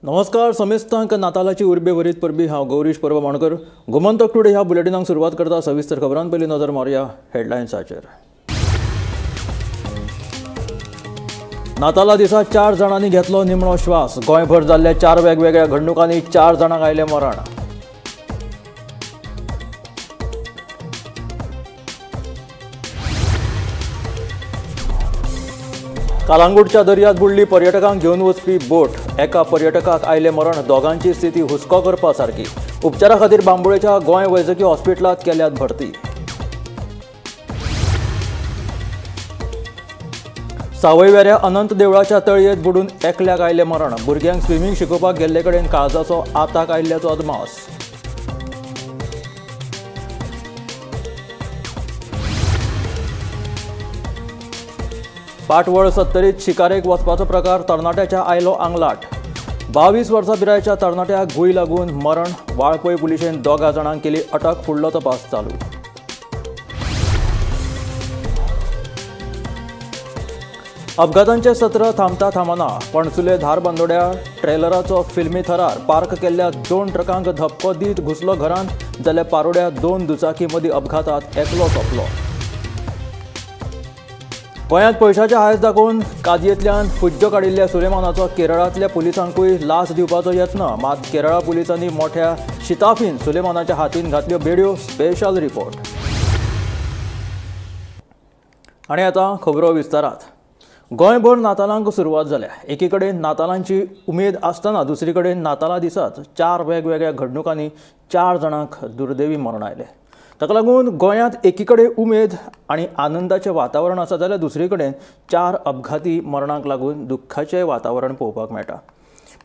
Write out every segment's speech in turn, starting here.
नमस्कार. समेस्तांक नातालाची उर्बे भरीत परबी. हांव गौरीश पर्व माणकर. गोमंतक टुडे ह्या बुलेटिनाक सुरवात करता. सविस्तर खबरां पयलीं नजर मारया हेडलायन्साचेर. नाताला दिसा 4 जाणांनी घेतलो निमणो श्वास. गोंयभर जाल्ल्या 4 वेगवेगळ्या घडणुकांनी 4 जाणांक आयले मरण. कालांगूटच्या दर्यांत बुडली पर्यटकांक घेवन वचपी बोट. एका पर्यटकाक आयले मरण. दोगांची स्थिती हुस्को करपा सारकी. उपचारा खातीर बांबोळेच्या गोंय वैजकी हॉस्पिटलांत केल्यात भरती. सावयवेऱ्या अनंत देवळाच्या तळयेंत बुडून एकल्याक आयले मरण. भुरग्यांक स्विमींग शिकोवपाक गेल्ले कडेन काळजाचो आताक आयिल्ल्याचो अदमास. पाटवळ सत्तरीत शिकारेक वचपाचो प्रकार. तरणाट्याच्या आयलो आंगलाट. 22 वर्सां पिरायेच्या तरणाट्याक गुळी लागून मरण. वाळपय पुलिशेन 2 जाणांक केली अटक. फुडलो तपास चालू. अपघातांचे सत्र थांबता थांबना. पणसुले धारबांदोड्या ट्रेलराचो फिल्मी थरार. पार्क केल्ल्या 2 ट्रकांक धपको दीत घुसलो घरांत जाल्यार पारोड्या 2 दुचाकी मदीं अपघातात एकलो सोंपलो. गोंयांत पयशांचे हायस दाखोवन काजयेंतल्यान फुज्जो काडिल्ल्या सुलेमानाचो केरळांतल्या पुलिसांकूय लास दिवपाचो यत्न. मात केरळा पुलिसांनी मोठ्या शिताफीन सुलेमानाच्या हातीन घातल्यो बेड्यो. Special report. आनी आतां खबरो विस्तारात. गोंयभर नातालांक सुरवात जाल्या. एकी कडेन नातालांची उमेद आसतना दुसरी कडेन नाताला दिसाच 4 वेगवेगळ्या घडणुकांनी 4 जाणांक दुर्दैवी मरण आयलें. ताका लागून गोंयांत एकी कडेन उमेद आनी आनंदाचें वातावरण आसा जाल्यार दुसरे कडेन 4 अपघाती मरणांक लागून दुख्खाचें वातावरण पळोवपाक मेळटा.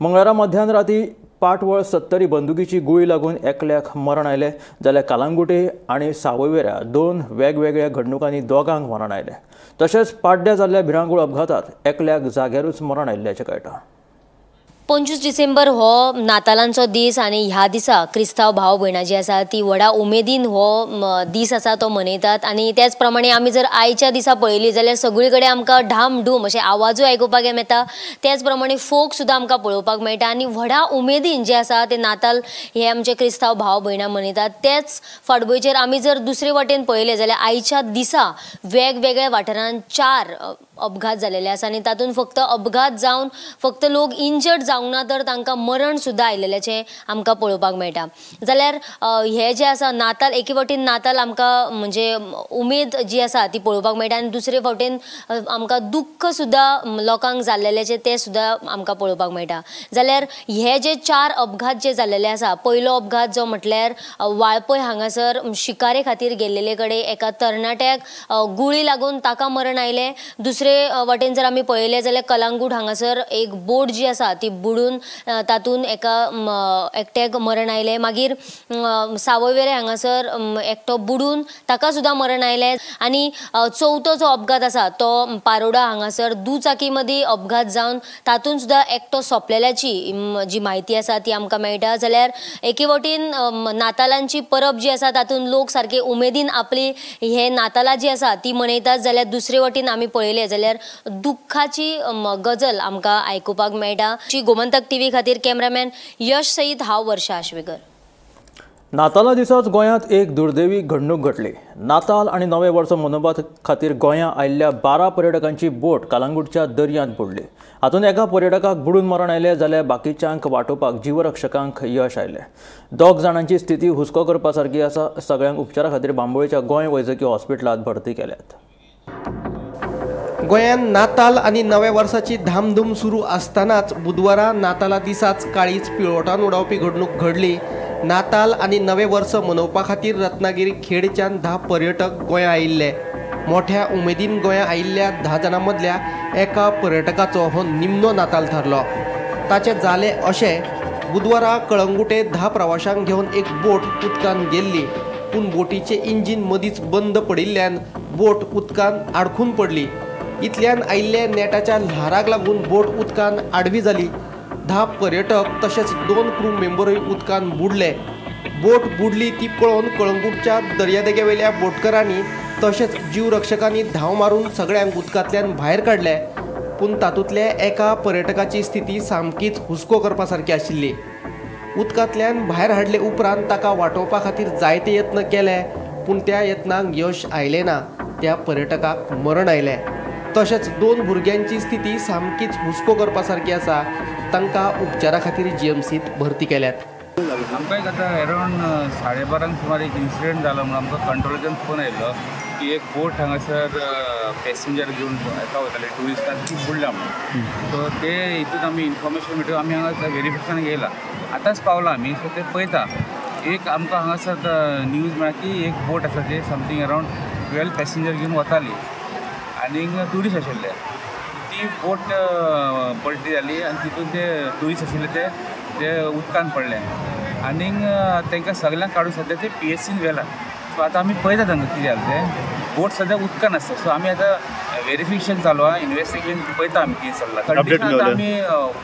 मंगळारा मध्यान राती पाटवळ सत्तरी बंदुकीची गुळी लागून एकल्याक मरण आयलें जाल्यार कालांगुटे आनी सावयवेऱ्या 2 वेगवेगळ्या घडणुकांनी 2गांक मरण आयलें. तशेंच पाड्ड्या जाल्ल्या भिरांकूळ अपघातात एकल्याक जाग्यारूच मरण आयिल्ल्याचें कळटा. 25 डिसेंबर हो नातालांचो दीस आनी ह्या दिसा क्रिस्तांव भाव भयणां जी आसा ती व्हडा उमेदीन हो दीस आसा तो मनयतात. आनी त्याच प्रमाणे आमी जर आयच्या दिसा पळयली जाल्यार सगळे कडेन आमकां ढाम ढूम अशे आवाजूय आयकुपाक मेळटा. त्याच प्रमाणे फोक सुद्दां आमकां पळोवपाक मेळटा. आनी व्हडा उमेदीन जे आसा ते नाताल हे आमचे क्रिस्तांव भाव भयणां मनयतात. तेच फाटभुंयेचेर आमी जर दुसरे वटेन पळयले जाल्यार आयच्या दिसा वेगवेगळ्या वाठारांत 4 अपघात जालेले आसा. आनी तातूंत फक्त अपघात जावन फक्त लोक इंजर्ड जावंक ना तर तांकां मरण सुद्दां आयिल्ल्याचें आमकां पळोवपाक मेळटा. जाल्यार हे जे आसा नाताल एके वटेन नाताल आमकां म्हणजे उमेद जी आसा ती पळोवपाक मेळटा आनी दुसरे वटेन आमकां दुख्ख सुद्दां लोकांक जाल्लेलें तें सुद्दां आमकां पळोवपाक मेळटा. जाल्यार हे जे 4 अपघात जे जाल्लेले आसा. पयलो अपघात जो म्हटल्यार वाळपय हांगासर शिकारे खातीर गेल्लेले कडेन एका तरणाट्याक गुळी लागून ताका मरण आयलें. दुसरे वटेन जर आमी पळयलें जाल्यार कलांगूट हांगासर एक बोट जी आसा ती बुडून तातूंत एका एकट्याक मरण आयलें. मागीर सावयवेरे हांगासर एकटो बुडून ताका सुद्दां मरण आयलें. आनी चवथो जो अपघात आसा तो पारोडा हांगासर दुचाकी मदीं अपघात जावन तातूंत सुद्दां एकटो सोंपलेल्याची जी म्हायती आसा ती आमकां मेळटा. जाल्यार एके वटेन नातालांची परब जी आसा तातूंत लोक सारके उमेदीन आपली हे नातालां जी आसा ती मनयतात. जाल्यार दुसरे वटेन आमी पळयलें जाल्यार दुख्खाची गजल आमकां आयकुपाक मेळटा. गोमंतक टीव्ही खातीर कॅमेरामॅन यश सईद, हांव वर्षा आश्वेकर. नाताला दिसाच गोंयांत एक दुर्दैवी घडणूक घडली. नाताल आनी नवें वर्स मनोवपा खातीर गोंयांत आयिल्ल्या 12 पर्यटकांची बोट कालांगूटच्या दर्यांत बुडली. हातूंत एका पर्यटकाक बुडून मरण आयलें जाल्यार बाकीच्यांक वाटोवपाक जीवरक्षकांक यश आयलें. 2 जाणांची स्थिती हुस्को करपा सारकी आसा. सगळ्यांक उपचारा खातीर बांबोळेच्या गोंय वैजकी हॉस्पिटलांत भरती केल्यात. गोंयांत नाताल आनी नव्या वर्साची धामधूम सुरू आसतनाच बुधवारा नाताला दिसाच काळीज पिळवटान उडोवपी घडणूक घडली. नाताल आनी नवें वर्स मनोवपा खातीर रत्नागिरी खेडच्यान 10 पर्यटक गोंया आयिल्ले. मोठ्या उमेदीन गोंया आयिल्ल्या 10 जाणां मदल्या एका पर्यटकाचो हो निमणो नाताल थारलो. ताचे जाले अशें बुधवारा कळंगुटे 10 प्रवाशांक घेवन एक बोट उदकान गेल्ली. पूण बोटीचें इंजीन मदींच बंद पडिल्ल्यान बोट उदकान आडखून पडली. इतल्यान आयिल्ल्या नेटाच्या ल्हाराक लागून बोट उदकान आडवी जाली. 10 पर्यटक तशेंच 2 क्रू मेंबरूय उदकान बुडले. बोट बुडली ती पळोवन कळंगूटच्या दर्यादेगेवेल्या बोटकारांनी तशेंच जीव रक्षकांनी धांव मारून सगळ्यांक उदकांतल्यान भायर काडले. पूण तातूंतल्या एका पर्यटकाची स्थिती सामकीच हुस्को करपा सारकी आशिल्ली। उदकांतल्यान भायर हाडले उपरांत ताका वाटावपा खातीर जायते यत्न केले, पूण त्या यत्नांक यश आयलें ना। त्या पर्यटकाक मरण आयलें। तशेंच 2 भुरग्यांची स्थिती सामकीच हुस्को करपा सारकी आसा। तांकां उपचारा खातीर जीएमसीत भरती केल्यात। आमकां एक आतां अरावंड 12:30 सुमार एक इन्सिडेंट जालो म्हणून आमकां कंट्रोलाच्यान फोन आयिल्लो की एक बोट हांगासर पॅसेंजर घेवन येता वयताले ट्युरिस्टांक ती बुडल्या म्हणून। सो ते हितून आमी इन्फॉर्मेशन मेळटून आमी हांगा व्हेरिफिकेशन येयला, आतांच पावला आमी। सो ते पळयता एक आमकां हांगासर न्यूज मेळ्ळा की एक बोट आसा जे समथींग अरावंड 12 पॅसेंजर घेवन वताली आनीक ट्युरिस्ट आशिल्ले। ती बोट पलटी जाली आनी तितून ते ट्युरिस्ट आशिल्ले ते उदकान पडले आनीक तांकां सगळ्यांक काडून सद्या ते PHCन व्हेला। सो आतां आमी पळयता तांकां कितें जालें तें। बोट सद्या उदकान आसता। सो आमी आतां व्हेरिफिकेशन चालू आहा, इन्वेस्टिगेशन पळयता आमी कितें चल्लां। कंडिशन आतां आमी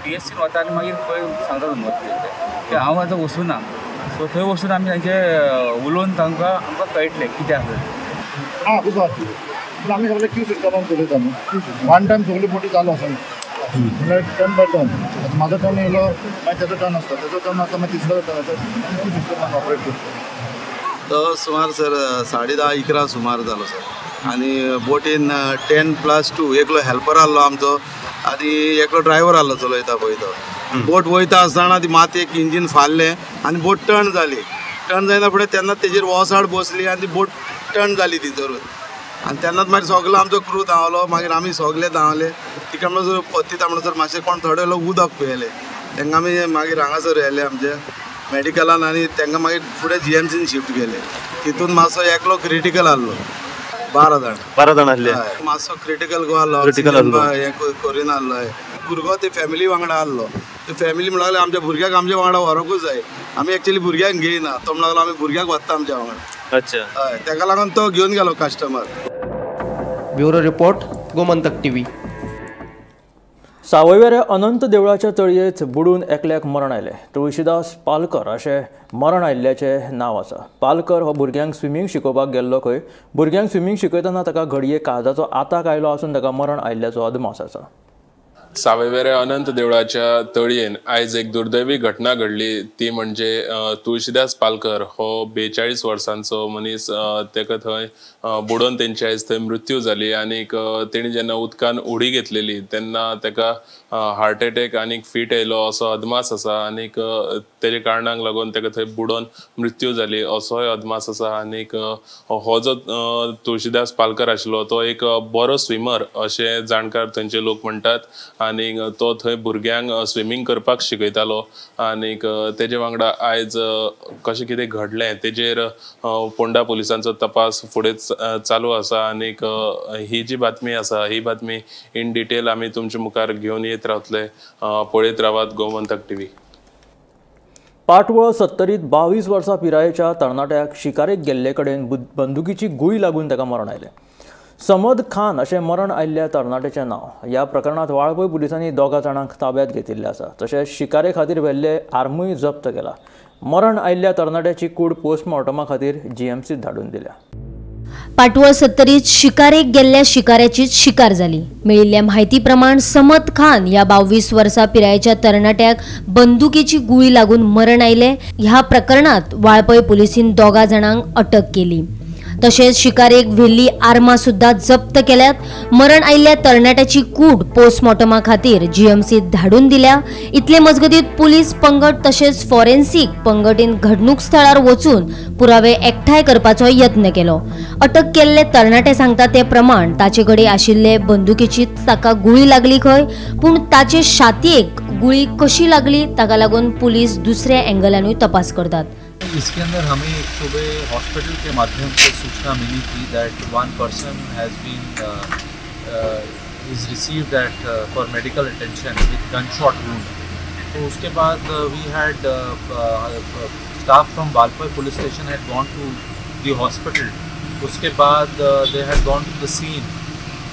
PHCन वता आनी मागीर पळय सांगता तुमकां ते हांव आतां वचूना। सो थंय वचून आमी तांचे उलोवन तांकां आमकां कळटलें कितें आसा। आम्ही सगळे क्यू सिस्टमान चलयता न्हू, वन टायम सगळ्यो बोटी चालू आसा म्हणल्यार टर्न बाय टर्न। म्हाजो टर्न येयलो मागीर तेजो टर्न आसता, तेजो टर्न आसता मागीर तिसरो टर्न आसता, क्यू सिस्टमान ऑपरेट करता। तो सुमार सर 10:30-11 सुमार जालो सर। आनी बोटीन 10+2 एकलो हेल्पर आहलो आमचो आनी एकलो ड्रायव्हर आहलो चलयता पळय तो। बोट वयता आसतना ती मातयेक इंजीन फाल्लें आनी बोट टर्न जाली। टर्न जायना फुडें तेन्ना तेजेर वोसाड बसली आनी ती बोट टर्न जाली ती धरून। आनी तेन्नाच मागीर सगलो आमचो क्रू धांवलो, मागीर आमी सगळे धांवले। तिका म्हणसर पत्तीता म्हणसर मातशें कोण थोडे लोक उदक पियेले, तांकां आमी मागीर हांगासर व्हेले आमचे मेडिकलान आनी तांकां मागीर फुडें GMCन शिफ्ट केले। तितून मातसो एकलो क्रिटिकल आहलो, 12 जाण आहले। मातसो क्रिटिकल गो आहलो, हे करिना आहलो। भुरगो ते फॅमिली वांगडा आहलो। ते फॅमिली म्हणून आमच्या भुरग्याक आमच्या वांगडा व्हरोंकूच जाय। आमी एक्चुअली भुरग्यांक घेयना, तो म्हणून आमी भुरग्याक व्हरता आमच्या वांगडा। अच्छा, हय, ताका लागून तो घेवन गेलो customer. Bureau report, Gomantak TV। सावयवेरे अनंत देवळाच्या तळयेंत बुडून एकल्याक मरण आयलें। तुळशीदास पालकर अशें मरण आयिल्ल्याचें नांव आसा। पालकर हो भुरग्यांक स्विमींग शिकोवपाक गेल्लो खंय। भुरग्यांक स्विमींग शिकयतना ताका घडये काळजाचो आताक आयलो आसून ताका मरण आयिल्ल्याचो अदमास आसा। सावयवेरे अनंत देवळाच्या तळयेन आयज एक दुर्दैवी घटना घडली, ती म्हणजे तुळशीदास पालकर हो 42 वर्सांचो मनीस। ताका थंय बुडोवन तेंची आयज थंय मृत्यू जाली आनीक तेणी जेन्ना उदकान उडी घेतलेली तेन्ना ताका हार्ट अटॅक आनीक फीट येयलो असो अदमास आसा आनीक तेजे कारणाक लागून ताका थंय बुडोवन मृत्यू जाली असोय अदमास आसा। आनीक हो जो तुळशीदास पालकर आशिल्लो तो एक बरो स्विमर अशें जाणकार थंयचे लोक म्हणटात आनीक तो थंय भुरग्यांक स्विमींग करपाक शिकयतालो आनीक तेजे वांगडा आयज कशें कितें घडलें तेजेर पोंडा पुलिसांचो तपास फुडें चालू आसा आनीक ही जी बातमी आसा ही बातमी इन डिटेल आमी तुमचे मुखार घेवन येत रावतले। पळयत रावात गोमंतक TV। पाटवळ 70त 22 वर्सां पिरायेच्या तरणाट्याक शिकारेक गेल्ले कडेन बंदुकीची गुळी लागून ताका मरण आयलें। समद खान अशें मरण आयिल्ल्या तरणाट्याचें नांव। ह्या प्रकरणांत वाळपय पुलिसांनी 2 जाणांक ताब्यांत घेतिल्ले आसा। तशेंच शिकारे खातीर व्हेल्ले आर्मूय जप्त केला। मरण आयिल्ल्या तरणाट्याची कूड पोस्टमॉर्टमा खातीर GMCत धाडून दिल्या। पाटवळ 70त शिकारेक गेल्ल्या शिकाऱ्याचीच शिकार जाली। मेळिल्ल्या म्हायती प्रमाण समद खान ह्या 22 वर्सां पिरायेच्या तरणाट्याक बंदुकीची गुळी लागून मरण आयले। ह्या प्रकरणात वाळपय पुलिसीन 2 जाणांक अटक केली। तशेंच शिकारेक व्हेल्ली आर्मां सुद्धा जप्त केल्यात। मरण आयिल्ल्या तरणाट्याची कूड पोस्टमॉर्टमा खातीर GMCत धाडून दिल्या। इतले मजगतीत पुलीस पंगड तशेंच फॉरेन्सिक पंगडीन घडणूक स्थळार वचून पुरावे एकठांय करपाचो यत्न केलो। अटक केल्ले तरणाटे सांगता ते प्रमाण ताचे कडेन आशिल्ले बंदुकेची ताका गुळी लागली खंय, पूण ताचे छातयेक गुळी कशी लागली ताका लागून पुलीस दुसऱ्या एंगलानूय तपास करतात। इसके अंदर हमें एक सुबह हॉस्पिटल के माध्यम से सूचना मिली थी that one person has been is receive that for medical attention with gun shot wound. तो उसके बाद we had staff from Valpoi police station had gone to the hospital. उसके बाद they had gone to the scene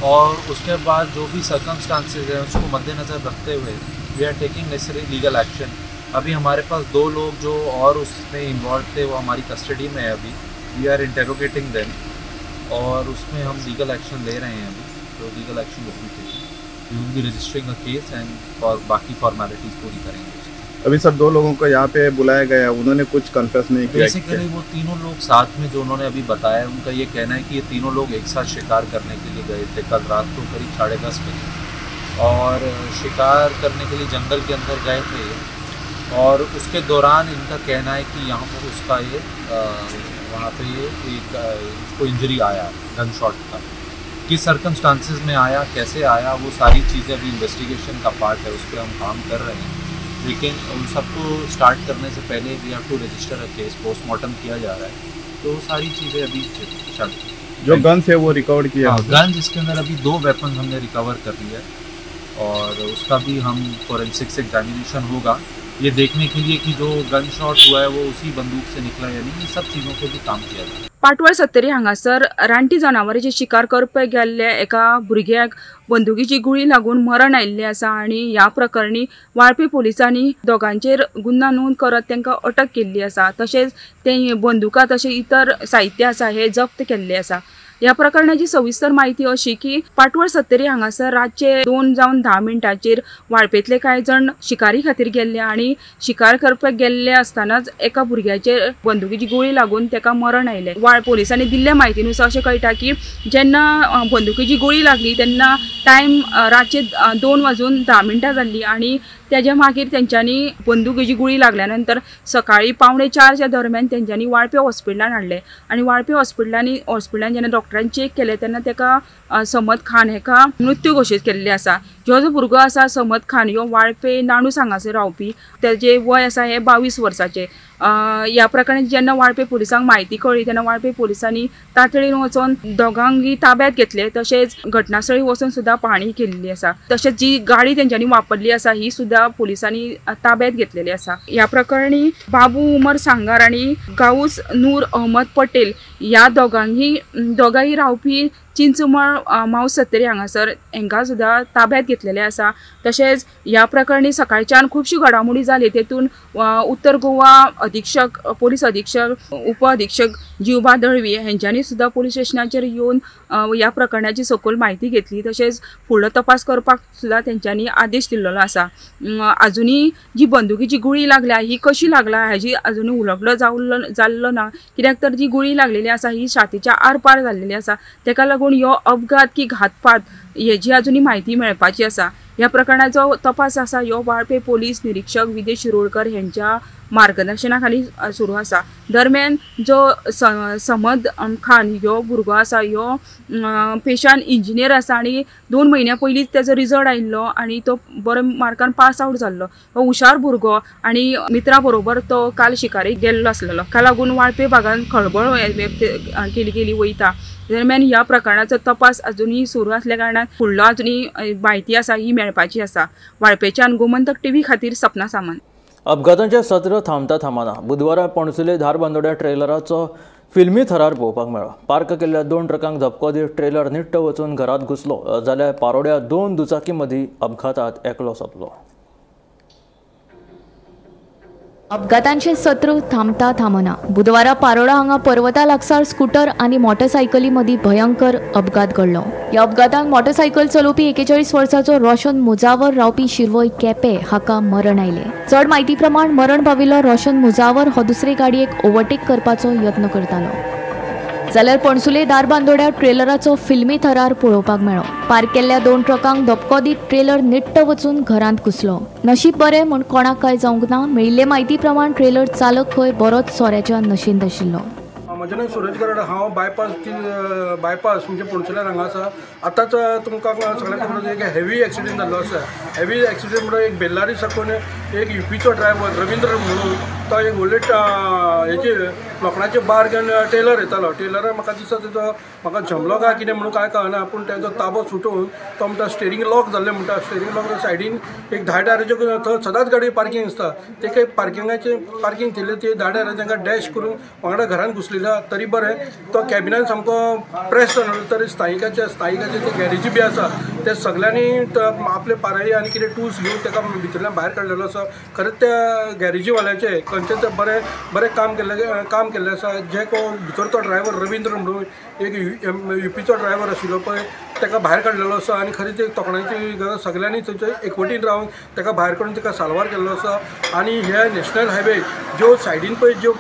और उसके बाद जो भी सर्कमस्टांसेस हैं उसको मद्देनज़र रखते हुए we are taking necessary legal action. अभी हमारे पास 2 लोग जो और उसमें इन्वॉल्व थे वो हमारी कस्टडी में है। अभी वी आर इंटेरोगेटिंग देम और उसमें हम लीगल एक्शन ले रहे हैं। अभी तो लीगल एक्शन होगी। We will be registering a case and और बाकी फॉर्मेलिटीज़ पूरी करेंगे। अभी सर 2 लोगों को यहाँ पे बुलाया गया, उन्होंने कुछ कन्फेस नहीं किया। बेसिकली वो तीनों लोग साथ में जो उन्होंने अभी बताया, उनका ये कहना है कि ये तीनों लोग एक साथ शिकार करने के लिए गए थे कल रात को करीब 10:30 बजे, और शिकार करने के लिए जंगल के अंदर गए थे, और उसके दौरान इनका कहना है कि यहाँ पर उसका ये वहाँ पे एक उसको इंजरी आया गन शॉट का। किस सर्कमस्टांसिस में आया, कैसे आया, वो सारी चीज़ें अभी इन्वेस्टिगेशन का पार्ट है, उस पर हम काम कर रहे हैं। लेकिन उन सबको स्टार्ट करने से पहले we have to register a case, postmortem किया जा रहा है, तो वो सारी चीज़ें अभी चल। जो गन्स है वो रिकवर किया? हाँ, गन जिसके अंदर अभी 2 वेपन हमने रिकवर कर लिया है, और उसका भी हम फोरेंसिक्स एग्जामिनेशन होगा ये देखने के लिए कि जो गन शॉट हुआ है वो उसी बंदूक से निकला या नहीं, ये सब चीज़ों पे भी काम किया जाए। पाटवळ सत्तरी हांगासर रानटी जनावरांची शिकार करपाक गेल्ल्या एका भुरग्याक बंदुकीची गुळी लागून मरण आयिल्लें आसा, आनी ह्या प्रकरणी वाळपी पोलिसांनी दोगांचेर गुन्हा नोंद करत तांकां अटक केल्ली आसा। तशेंच ते बंदुका तशें इतर साहित्य आसा हे जप्त केल्लें आसा। या प्रकरणाची सविस्तर माहिती अशी की पाटवळ सत्तरी हांगासर रातचे 2:10 वाळपेतले कांय जण शिकारी खातीर गेल्ले, आनी शिकार करपाक गेल्ले आसतनाच एका भुरग्याचेर बंदुकीची गुळी लागून ताका मरण आयलें। वाळ पोलिसांनी दिल्ल्या म्हायतीनुसार अशें कळटा की जेन्ना बंदुकीची गुळी लागली तेन्ना टायम रातचे 2:10 जाल्ली, आनी त्याच्या मागीर तेंच्यांनी बंदुकीची गुळी लागल्यानंतर सकाळी 3:45 दरम्यान तेंच्यांनी वाळपे हॉस्पिटलान हाडले, आनी वाळपे हॉस्पिटलान जेन्ना डॉक्टरांनी चेक केले तेन्ना ताका समद खान हेका मृत्यू घोशीत केल्ले आसा। जो भुरगो आसा समद खान ह्यो वाळपे नाणूस हांगासर रावपी, तेजे वय आसा हे 22 वर्साचे। ह्या प्रकरणाची जेन्ना वाळपे पुलिसांक म्हायती कळ्ळी तेन्ना वाळपे पुलिसांनी तातडीन वचून दोगांकय ताब्यात घेतले, तशेंच घटनास्थळी वचून सुद्दां पाहणी केल्ली आसा। तशेंच जी गाडी तेंच्यांनी वापरली आसा ही सुद्दां पुलिसांनी ताब्यात घेतलेली आसा। ह्या प्रकरणी बाबू उमर सांगार आनी गाऊस नूर अहमद पटेल ह्या दोगांय रावपी चिंचमळ माऊस सत्तरी हांगासर हांकां सुद्दां ताब्यात घेतलेले आसा। तशेंच ह्या प्रकरणी सकाळच्यान खुबशी घडामोडी जाली, तेतून उत्तर गोवा अधीक्षक पोलीस अधीक्षक उप अधीक्षक जीवबा दळवी हांच्यांनी सुद्दां पोलीस स्टेशनाचेर येवन ह्या प्रकरणाची सखोल म्हायती घेतली, तशेंच फुडलो तपास करपाक सुद्दां तेंच्यांनी आदेश दिल्लो आसा। अजुनी जी बंदुकीची गुळी लागल्या ही कशी लागला हाजी अजुनी उलगडो जाल्लो ना, कित्याक तर जी गुळी लागलेली आसा ही छातीच्या आरपार जाल्लेली आसा, तेका लागून ह्यो अपघात की घातपात हेजी अजुनी म्हायती मेळपाची आसा। ह्या प्रकरणाचो तपास आसा ह्यो वाळपे पोलीस निरीक्षक विजय शिरोडकर हांच्या मार्गदर्शनाखाली सुरू आसा। दरम्यान जो समद खान ह्यो भुरगो आसा ह्यो पेशान इंजिनियर आसा, आनी 2 म्हयन्या पयलींच तेजो रिजल्ट आयिल्लो आनी तो बऱ्या मार्कान पास आउट जाल्लो। हो हुशार भुरगो आनी मित्रा बरोबर तो काल शिकारेक गेल्लो आसलेलो, का लागून वाळपे भागान खळबळ केली वयता। दरम्यान ह्या प्रकरणाचो तपास अजुनी सुरू असल्या कारणान फुडलो अजुनी म्हायती आसा ही मेळपाची आसा। वाळपेच्यान गोमंतक टीव्ही खातीर सपना सामंत। अपघातांचे सत्र थांबता थांबना बुधवारा पणसुले धारबांदोड्या ट्रेलराचो फिल्मी थरार पळोवपाक मेळ्ळो। पार्क केल्ल्या 2 ट्रकांक धपको दित ट्रेलर निट्ट वचून घरांत घुसलो, जाल्यार पारोड्या 2 दुचाकी मदीं अपघातात एकलो सोंपलो। अपघातांचे सत्र थांबता थांबना बुधवारा पारोडा हांगा पर्वता लागसार स्कूटर आनी मोटरसायकली मदीं भयंकर अपघात घडलो। ह्या अपघातांत मोटरसायकल चलोवपी 41 वर्साचो रोशन मुजावर रावपी शिरवय केपें हाका मरण आयले। चड म्हायती प्रमाण मरण पाविल्लो रोशन मुजावर हो दुसरे गाडयेक ओव्हरटेक करपाचो यत्न करतालो, जाल्यार पणसुले धारबांदोड्या ट्रेलराचो फिल्मी थरार पळोवपाक मेळ्ळो। पार्क केल्ल्या 2 ट्रकांक धपको दित ट्रेलर निट्ट वचून घरांत घुसलो। नशीब बरें म्हूण कोणाक कांय जावंक ना। मेळिल्ले म्हायती प्रमाण ट्रेलर चालक खंय बरोच सोऱ्याच्या नशेंत आशिल्लो। म्हजें नांव सुरेश गरड, हांव बायपास म्हणजे पणसुल्यार हांगा आसा। आतांच तुमकां सगळ्यांक खबर एक हेवी एक्सिडेंट जाल्लो आसा। हेवी एक्सिडेंट म्हणून एक बेल्लारी साकून एक युपीचो ड्रायव्हर रवींद्र म्हणून तो एक व्हडले हेचे लोखणाचे बार घेवन टेलर येतालो। टेलरान म्हाका दिसता तेजो म्हाका जमलो काय कितें म्हणून कांय कळना, पूण तेजो ताबो सुटून तो म्हणटा स्टेरींग लॉक जाल्लें म्हणटा। स्टेरींग लॉक सायडीन एक 10 टायराच्यो थंय सदांच गाडी पार्किंग आसता, तेका पार्किंग केल्ले ते 10 टायरां तांकां डॅश करून वांगडा घरांत घुसलेलो। तरी बरें तो कॅबिनान सामको प्रेस जालो, तरी स्थायिकाचे ते गॅरेजी बी आसा ते सगळ्यांनी आपले पारई आनी कितें टूल्स घेवन ताका भितरल्यान भायर काडलेलो आसा। खरेंच त्या गॅरेजीवाल्याचे खंयचे ते बरें काम केल्लें आसा। जे भितर तो ड्रायव्हर रवींद्र म्हणून एक युपीचो ड्रायव्हर आशिल्लो पळय ताका भायर काडलेलो आसा आनी खरी ती तोखणायची गरज सगळ्यांनी थंयच्या एकवटीन रावन ताका भायर काडून ताका साल्वार केल्लो आसा। आनी हे नॅशनल हायवे ज्यो सायडीन पळय ज्यो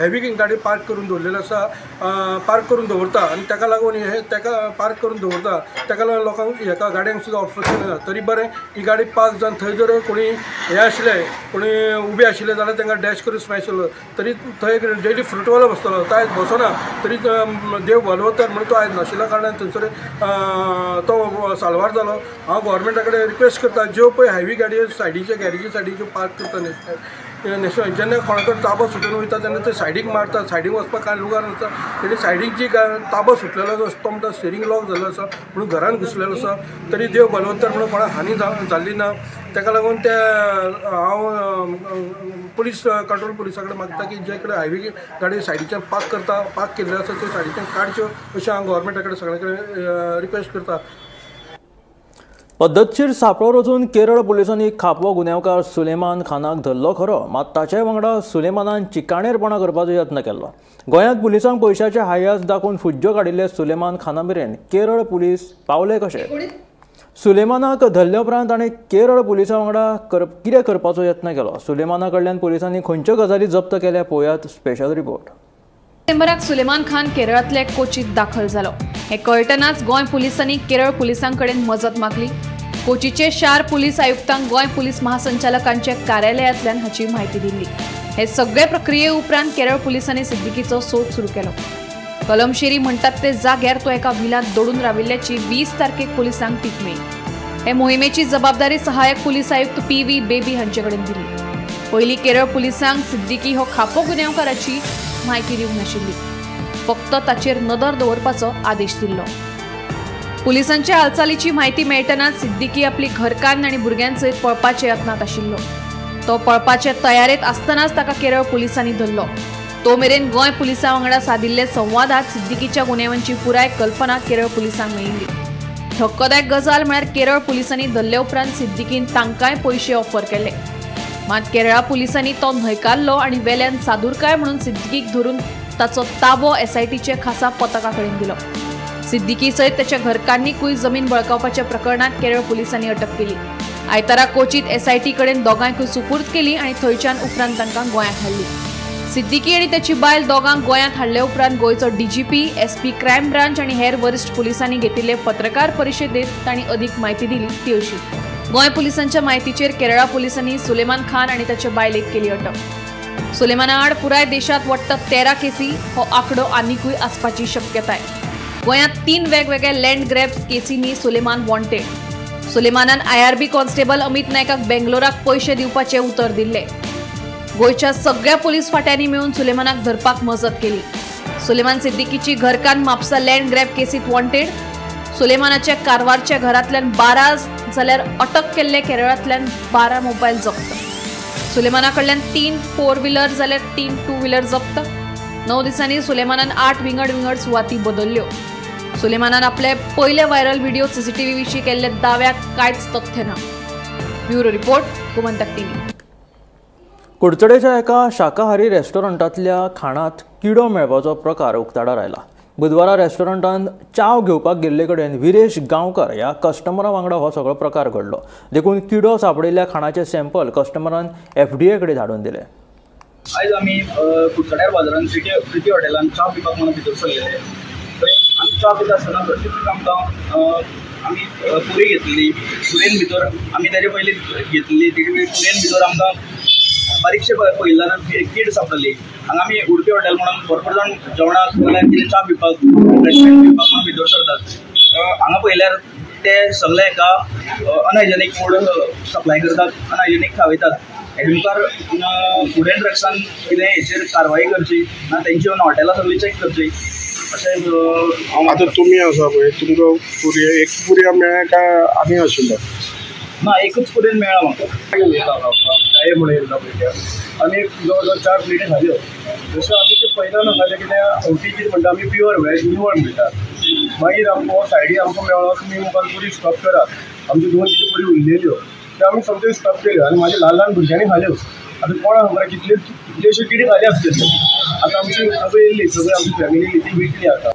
हेवी गाडी पार्क करून दवरलेल्यो आसा पार्क करून दवरता आनी ताका लागून हे ताका पार्क करून दवरता ताका लागून लोकांक हेका गाडयांक सुद्दां ऑब्स्ट्रक्शन येता। तरी बरें ही गाडी पार्क जावन थंय जर कोणी हे आशिल्ले कोणी उबे आशिल्ले जाल्यार तांकां डॅश करून स्मॅश केलो तरी थंय एक डेली फ्रूटवालो बसतलो तो आयज बसना तरी देव बलवत्तर म्हणून तो आयज नाशिल्ल्या कारणान थंयसर तो साल्वार जालो। हांव गोवोरमेंटा कडेन रिक्वेस्ट करता ज्यो पळय हेवी गाडयो सायडीचे गॅरेजी सायडीक ज्यो पार्क करता नॅशनल जेन्ना कोणाकडे ताबो सुटून वयता तेन्ना ते सायडीक मारता सायडीक वचपाक कांय लुगार नासता तेणी सायडीक जी ताबो सुटलेलो आसा तो म्हणटा स्टेरींग लॉक जाल्लो आसा म्हणून घरान घुसलेलो आसा तरी देव बलवत्तर म्हणून कोणाक हानी जाल्ली ना। ताका लागून ते हांव पुलीस कंट्रोल पुलिसा कडेन मागता की जे कडेन हायवे गाडी सायडीच्यान पार्क केल्ल्यो आसा त्यो सायडीच्यान काडच्यो अशें हांव गोवोरमेंटा कडेन सगळे कडेन रिक्वेस्ट करता। पद्दतशीर सांपळो रचून केरळ पुलिसांनी खापो गुन्यांवकार सुलेमान खानाक धरलो खरो, मात ताचे वांगडा सुलेमानान चिकाणेरपणां करपाचो यत्न केल्लो। गोंयांत पुलिसांक पयशांचे हाय्यास दाखोवन फुज्ज्यो काडिल्ले सुलेमान खाना मेरेन केरळ पुलीस पावले कशे? सुलेमानाक धरले उपरांत ताणें केरळ पुलिसां वांगडा कितें करपाचो यत्न केलो? सुलेमाना कडल्यान पुलिसांनी खंयच्यो गजाली जप्त केल्या पळयात स्पेशल रिपोर्ट। डिसेंबराक सुलेमान खान केरळांतले कोचीत दाखल जालो। हे कळटनाच गोंय पुलिसांनी केरळ पुलिसांकडेन मजत मागली। कोचीचे शार पुलीस आयुक्तांक गोंय पुलीस महासंचालकांचे कार्यालयांतल्यान हाची म्हायती दिल्ली। हे सगळे प्रक्रिये उपरांत केरळ पुलिसांनी सिद्दीकीचो सोद सुरू केलो। कलमशेरी म्हणटात ते जाग्यार तो एका व्हिलांत दडून राविल्ल्याची 20 तारखेक पुलिसांक टीप मेळ्ळी। हे मोहिमेची जबाबदारी सहाय्यक पुलीस आयुक्त PV बेबी हांचे कडेन दिली। पयलीं केरळ पुलिसांक सिद्दीकी हो खापो गुन्यांवकाराची म्हायती दिवंक नाशिल्ली, फक्त ताचेर नदर दवरपाचो आदेश दिल्लो। पुलिसांच्या हालचालीची म्हायती मेळटनाच सिद्दीकी आपली घरकान्न आनी भुरग्यांसयत पळपाचे यत्नात आशिल्लो। तो पळपाचे तयारेत आसतनाच ताका केरळ पुलिसांनी धरलो। तो मेरेन गोंय पुलिसां वांगडा सादिल्ले संवादात सिद्दीकीच्या गुन्यांवांची पुराय कल्पना केरळ पुलिसांक मेळिल्ली। धक्कोदायक गजाल म्हळ्यार केरळ पुलिसांनी धरले उपरांत सिद्दीकीन तांकांय पयशे ऑफर केले, मात केरळा पुलिसांनी तो न्हयकारलो आनी वेल्यान सादुरकाय म्हणून सिद्दीकीक धरून ताचो ताबो SITचे खासा पथका कडेन दिलो। सिद्दीकी सयत त्याच्या घरकान्नीकूय जमीन बळकावपाच्या प्रकरणात केरळ पुलिसांनी अटक केली। आयतारा कोचीत SIT कडेन दोगांयकूय सुपूर्द केली आनी थंयच्यान उपरांत तांकां गोंयांत हाडली। सिद्दीकी आनी त्याची बायल दोगांक गोंयांत हाडले उपरांत गोंयचो DGP, SP क्रायम ब्रांच आनी हेर वरिश्ठ पुलिसांनी घेतिल्ले पत्रकार परिशदेंत तांणी अदीक म्हायती दिली ती अशी। गोंय पुलिसांच्या म्हायतीचेर केरळा पुलिसांनी सुलेमान खान आनी ताचे बायलेक केली अटक। सुलेमाना आड पुराय देशांत वट्ट 13 केसी, हो आंकडो आनीकूय आसपाची शक्यताय। गोंयांत 3 वेगवेगळे लँड ग्रॅब्स केसींनी सुलेमान वॉन्टेड। सुलेमानान IRB कॉन्स्टेबल अमित नायकाक बेंगलोराक पयशे दिवपाचे उतर दिल्ले। गोंयच्या सगळ्या पुलीस फाट्यांनी मेळून सुलेमानाक धरपाक मजत केली। सुलेमान सिद्दीकीची घरकान्न म्हापसा लँड ग्रॅब केसीत वॉन्टेड। सुलेमानाच्या कारवारच्या घरांतल्यान 12 जाल्यार अटक केल्ले केरळांतल्यान 12 मोबायल जप्त। सुलेमाना कडल्यान 3 4 व्हिलर जाल्यार 3 2 व्हिलर जप्त। 9 दिसांनी सुलेमानान 8 विंगड सुवाती बदल्ल्यो। सुलेमानान आपले पयले व्हायरल व्हिडिओ CCTV विशीं केल्ले दाव्याक कांयच तथ्य ना। Bureau report, Gomantak TV। कुडचडेच्या एका शाकाहारी रेस्टॉरंटांतल्या खाणांत किडो मेळपाचो प्रकार उक्ताडार आयला। बुधवारा रेस्टॉरंटांत च्याव घेवपाक गेल्ले कडेन विरेश गांवकर ह्या कस्टमरा वांगडा हो सगळो प्रकार घडलो। देखून किडो सापडिल्ल्या खाणाचे सॅम्पल कस्टमरान FDA कडेन धाडून दिले। आयज आमी कुडचड्यार बाजारांत प्रिती हॉटेलांत च्या पिवपाक म्हणून भितर सरलेले। थंय आमी च्या पिता आसतना प्रत्येक आमकां आमी पुरी घेतली। पुरेन भितर आमी ताजे पयलीं घेतली, पुरेन भितर आमकां बारीकशे पयल्यान कीड सापडली। हांगा आमी उडपी हॉटेल म्हणून भरपूर जाण जेवणाक कितें च्या पिवपाक रेस्टॉरंट पिवपाक म्हणून भितर सरतात। हांगा पयल्यार ते सगळे एका अनहायजेनीक फूड सप्लाय करतात, अनहायजेनीक खावयतात। मुखार फूड एंड ड्रग्सान कितें हेचेर कारवाई करची ना, तेंची येवन हॉटेलां सगळीं चॅक करची अशें। आतां तुमी आसा पळय, तुमकां पुरी एक पुरी मेळ्ळ्या काय आनी आशिल्लो? ना, एकूच पुरेन मेळ्ळा म्हाका। काय म्हणून येयला पळय आनी जवळ जवळ 4 प्लेटी खाल्यो। जशें आमी ते पयल्यान खाल्ले कितें OTG म्हणटा आमी प्युअर वेज निवळ मेळटा। मागीर आमकां सायडीन आमकां मेळ्ळो तुमी मुखार पुरी स्टॉप करात। आमच्यो 2-3 पुरी उरलेल्यो त्यो आमी सगळ्यो स्टॉप केल्यो आनी म्हाज्या ल्हान भुरग्यांनी खाल्यो। आतां कोणाक खबर कितल्योशो किडी खाली आसतल्यो। आतां आमची सगळी येयल्ली, सगळी आमची फॅमिली ती विकली आतां।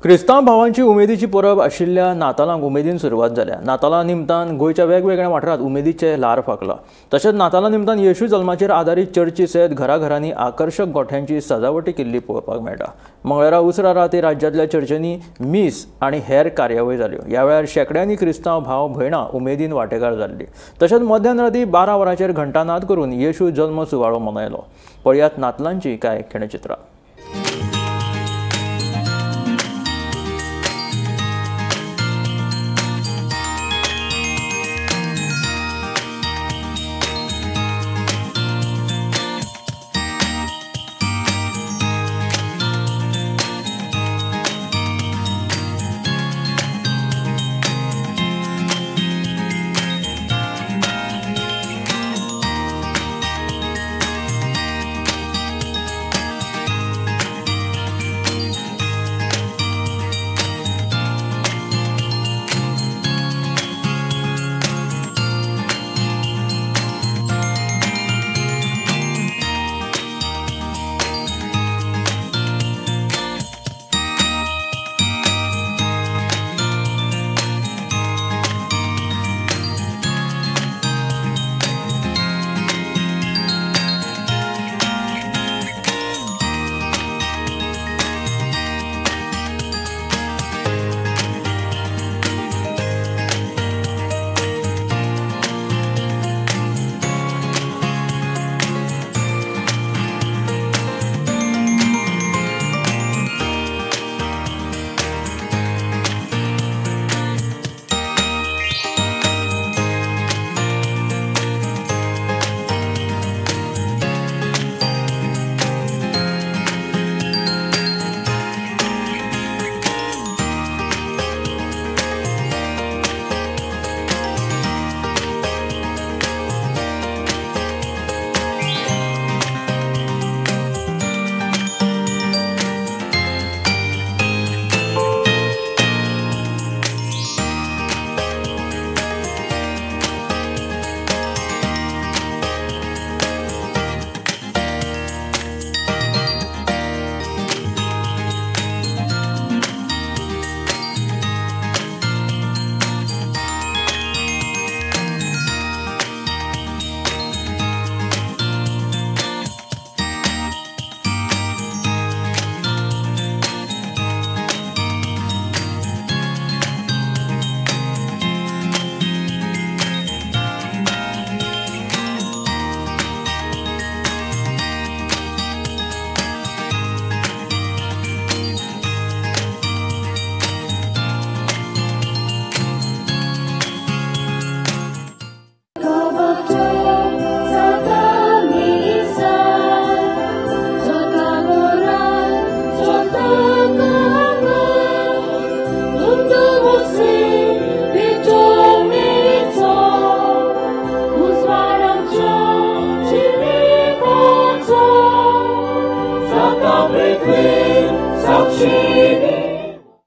क्रिस्तांव भावांची उमेदीची परब आशिल्ल्या नातालांक उमेदीन सुरवात जाल्या. नाताला निमतान गोंयच्या वेगवेगळ्या वाठारांत उमेदीचे ल्हार फाकला. तशेंच नाताला निमतान येशू जल्माचेर आदारीत चर्ची सयत घराघरांनी आकर्शक गोठ्यांची सजावटी केल्ली पळोवपाक मेळटा. मंगळारा उसरा राती राज्यांतल्या चर्चींनी मीस आनी हेर कार्यावळी जाल्यो. ह्या वेळार शेकड्यांनी क्रिस्तांव भाव भयणां उमेदीन वांटेकार जाल्ली. तशेंच मध्यान राती 12 वरांचेर घंटानाद करून येशू जल्म सुवाळो मनयलो. पळयात नातलांची कांय खिणचित्रां.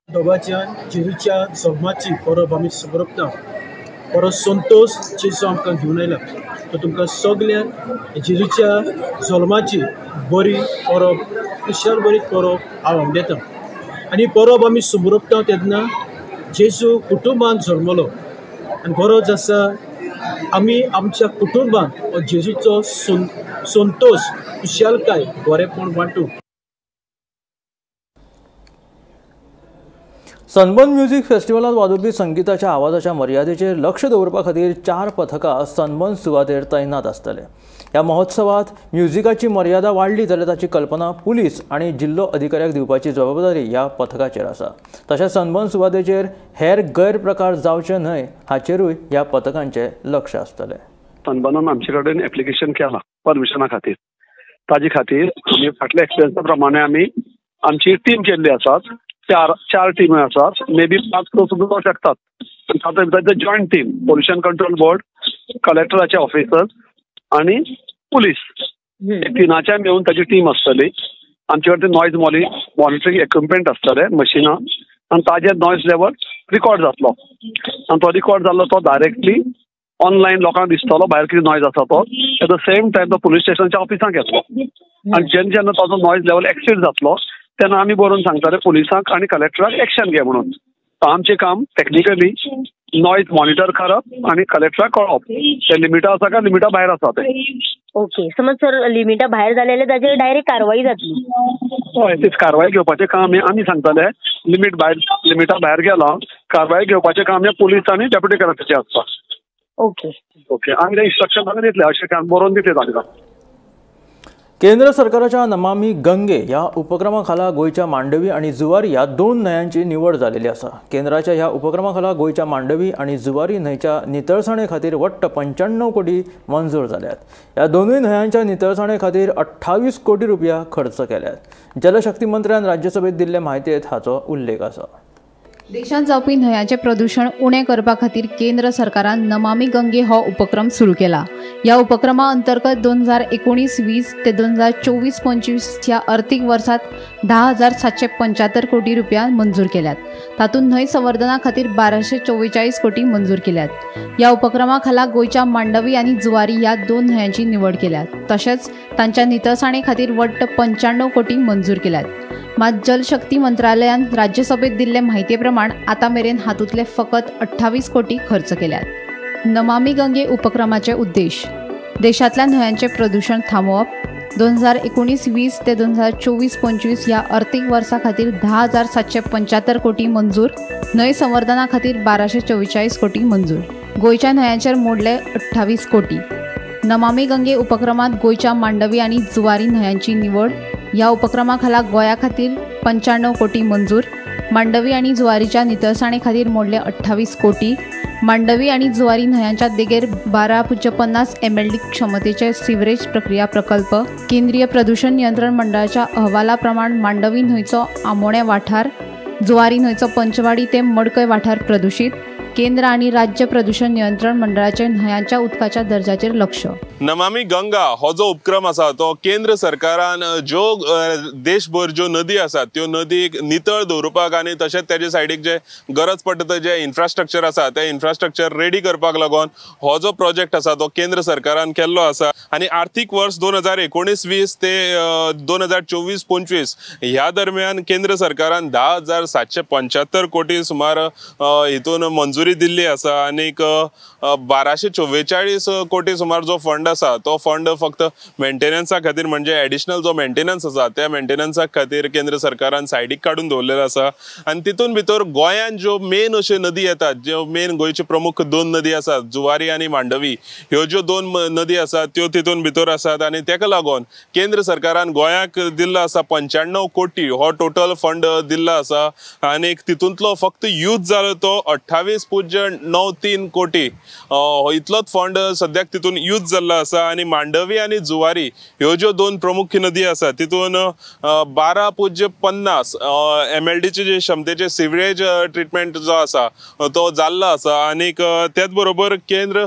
दोगांच्यान जेजूच्या जल्माची परब आमी समरपता. बरो संतोश जेजू आमकां घेवन आयला. तो तुमकां सगल्यांक जेजूच्या जल्माची बरी परब, खुशाल बरी परब हांव दिता. आनी परब आमी समरपता तेन्ना जेजू कुटुंबान जल्मलो आनी गरज आसा आमी आमच्या कुटुंबान जेजूचो संतोष, खुशालकाय, बरेपण वांटूंक. सनबर्न म्युझिक फेस्टिवलांत वाजोवपी संगीताच्या आवाजाच्या मर्यादेचेर लक्ष दवरपा खातीर 4 पथकां सनबर्न सुवातेर तैनात आसतले. ह्या महोत्सवात म्युझिकाची मर्यादा वाडली जाल्यार ताची कल्पना पुलीस आनी जिल्लो अधिकाऱ्याक दिवपाची जबाबदारी ह्या पथकाचेर आसा. तशेंच सनबर्न सुवातेचेर हेर गैरप्रकार जावचे न्हय हाचेरूय ह्या पथकांचे लक्ष आसतलें. सनबर्नान आमचे कडेन एप्लिकेशन केलां परमिशना खातीर. ताजे खातीर आमी फाटल्या एक्सपिरियन्सा प्रमाणे आमी आमची टीम केल्ली आसात. चार टीम आसात, मे बी 5 सुद्दां जावं शकतात. तातूंत भितर joint team, pollution control board, कलेक्टराचे ऑफिसर्स आनी पुलीस, तिनाच्या मेळून ताची टीम आसतली. आमचे कडेन नॉयज मॉनिटरींग इक्विपमेंट आसतले, मशिनां, आनी ताजेर नॉयज लेवल रिकॉर्ड जातलो. आनी तो रिकॉर्ड जाल्लो तो डायरेक्टली ऑनलायन लोकांक दिसतलो भायर कितें नॉयज आसा तो. एट द सेम टायम तो पुलीस स्टेशनच्या ऑफिसांक येतलो. आनी जेन्ना ताचो नॉयज लेवल एक्सीड जातलो तेन्ना आमी बरोवन सांगताले पुलिसांक आनी कलेक्टराक एक्शन घे म्हणून. आमचें काम टेक्निकली नॉयज मॉनिटर करप आणि कलेक्टराक कळप ते लिमिटा आसा काय लिमिटा भायर आसा ते. ओके, समज सर लिमिटा भायर जालेले ताचेर डायरेक्ट कारवाई जातली. हय, तीच कारवाई घेवपाचें काम आमी सांगताले. लिमिटा भायर गेला कारवाई घेवपाचें काम हे पुलीस आनी डेप्युटी कलेक्टराचें आसता. ओके ओके, आमी ते इन्स्ट्रक्शन ताका दितले, अशें काम बरोवन दितले तांकां. केंद्र सरकाराच्या नमामि गंगे या उपक्रमाखाला गोयच्या मांडवी आणि जुवारी या 2 न्हंयांची निवड झालेली आसा. केंद्राच्या ह्या उपक्रमाखाला गोयच्या मांडवी आणि जुवारी न्हंयच्या नितळसाणे खातीर वट्ट 95 कोटी मंजूर जाल्यात. या दोनूय न्हंयांच्या नितळसाणे खातीर 28 कोटी रुपया खर्च केल्यात. जलशक्ती मंत्र्यान राज्यसभेत दिल्ले माहितीत हाचो उल्लेख आसा. देशात जावपी न्हंयांचे प्रदूषण उणें करपा खातीर केंद्र सरकारान नमामि गंगे हो उपक्रम सुरू केला. ह्या उपक्रमा अंतर्गत 2019-20 ते 2024-25 ह्या अर्थीक वर्सात 10,775 कोटी रुपया मंजूर केल्यात. तातूंत न्हंय संवर्धना खातीर 1244 कोटी मंजूर केल्यात. ह्या उपक्रमा खाला गोयच्या मांडवी आनी जुवारी ह्या 2 न्हंयांची निवड केल्यात. तशेंच तांच्या नितळसाणे खातीर वट्ट 95 कोटी मंजूर केल्यात. मात जलशक्ती मंत्रालयान राज्यसभेत दिल्ले म्हायती प्रमाण आतां मेरेन हातूंतले फकत 28 कोटी खर्च केल्यात. नमामि गंगे उपक्रमाचे उद्देश देशांतल्या न्हंयांचे प्रदूषण थांबोवप. 2019-20 ते 2024-25 ह्या अर्थीक वर्सा खातीर 10,775 कोटी मंजूर. न्हंय संवर्धना खातीर 1244 कोटी मंजूर. गोयच्या न्हंयांचेर मोडले 28 कोटी. नमामि गंगे उपक्रमात गोयच्या मांडवी आनी जुवारी न्हंयांची निवड. ह्या उपक्रमा खाला गोंया खातीर 95 कोटी मंजूर. मांडवी आनी जुवारीच्या नितळसाणे खातीर मोडले 28 कोटी. मांडवी आनी जुवारी न्हंयांच्या देगेर 12.50 MLD क्षमतेचे सिवरेज प्रक्रिया प्रकल्प. केंद्रीय प्रदूषण नियंत्रण मंडळाच्या अहवाला प्रमाण मांडवी न्हंयचो आमोणे वाठार, जुवारी न्हंयचो पंचवाडी ते मडकय वाठार प्रदूषित. केंद्र आणि राज्य प्रदूषण नियंत्रण मंडळाचे न्हंयांच्या उदकाच्या दर्जाचेर लक्ष. नमामि गंगा हो जो उपक्रम आसा तो केंद्र सरकारान ज्यो देशभर ज्यो नदी आसात त्यो नदीक नितळ दवरपाक आनी तशेंच तेजे सायडीक जे गरज पडटा जे इन्फ्रास्ट्रक्चर आसा ते इन्फ्रास्ट्रक्चर रेडी करपाक लागून हो जो प्रोजेक्ट आसा तो केंद्र सरकारान केल्लो आसा. आनी आर्थीक वर्स 2019-20 ते 2024-25 ह्या दरम्यान केंद्र सरकारान 10,775 कोटी सुमार हितून मंजुरी दिल्ली आसा. आनीक 1244 कोटी सुमार जो फंड आसा तो फंड फक्त मेंटेनन्सा खातीर म्हणजे एडिशनल जो मेंटेनन्स आसा त्या मेंटेनन्सा खातीर केंद्र सरकारान सायडीक काडून दवरलेलो आसा. आनी तितून भितर गोंयान ज्यो मेन अश्यो नदी येतात, ज्यो मेन गोंयची प्रमुख 2 नदी आसात जुवारी आनी मांडवी, ह्यो ज्यो 2 नदी आसात त्यो तितून भितर आसात. आनी तेका लागून केंद्र सरकारान गोंयाक दिल्लो आसा 95 कोटी हो टोटल फंड दिल्लो आसा. आनीक तितूंतलो फक्त यूज जालो तो 28.93 कोटी इतलोच फंड सद्याक तितून यूज जाल्लो आसा. आनी मांडवी आनी जुवारी ह्यो ज्यो 2 प्रमुख नदी आसा तितून 12.50 MLDचे जे क्षमतेचे सिवरेज ट्रिटमेंट जो आसा तो जाल्लो आसा. आनीक त्याच बरोबर केंद्र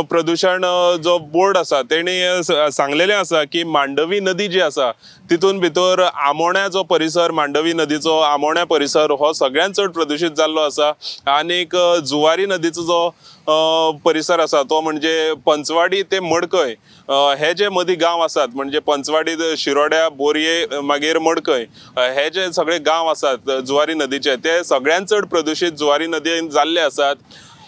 प्रदूषण जो बोर्ड आसा तेणी सांगलेलें आसा की मांडवी नदी जी आसा तितून भितर आमोण्या जो परिसर, मांडवी नदीचो आमोण्या परिसर हो सगळ्यांत चड प्रदूषित जाल्लो आसा. आनीक जुवारी नदीचो जो परिसर आसा तो म्हणजे पंचवाडी ते मडकय हे जे मदीं गांव आसात म्हणजे पंचवाडी शिरोड्या बोरये मागीर मडकय हे जे सगळे गांव आसात जुवारी नदीचे ते सगळ्यांत चड प्रदूषित जुवारी नदीन जाल्ले आसात.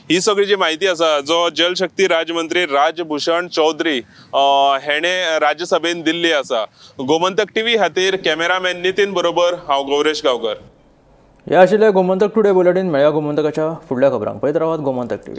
ही सगळी जी माहिती आसा जो जलशक्ती राज्यमंत्री राजभूषण चौधरी हेणे राज्यसभेन दिल्ली आसा. गोमंतक TV खातीर कॅमेरामॅन नितीन बरोबर हांव गौरेश गांवकर. हे आशिल्ले गोमंतक टुडे बुलेटिन. मेळया गोमंतकाच्या फुडल्या खबरांक. पळयत रावात गोमंतक TV.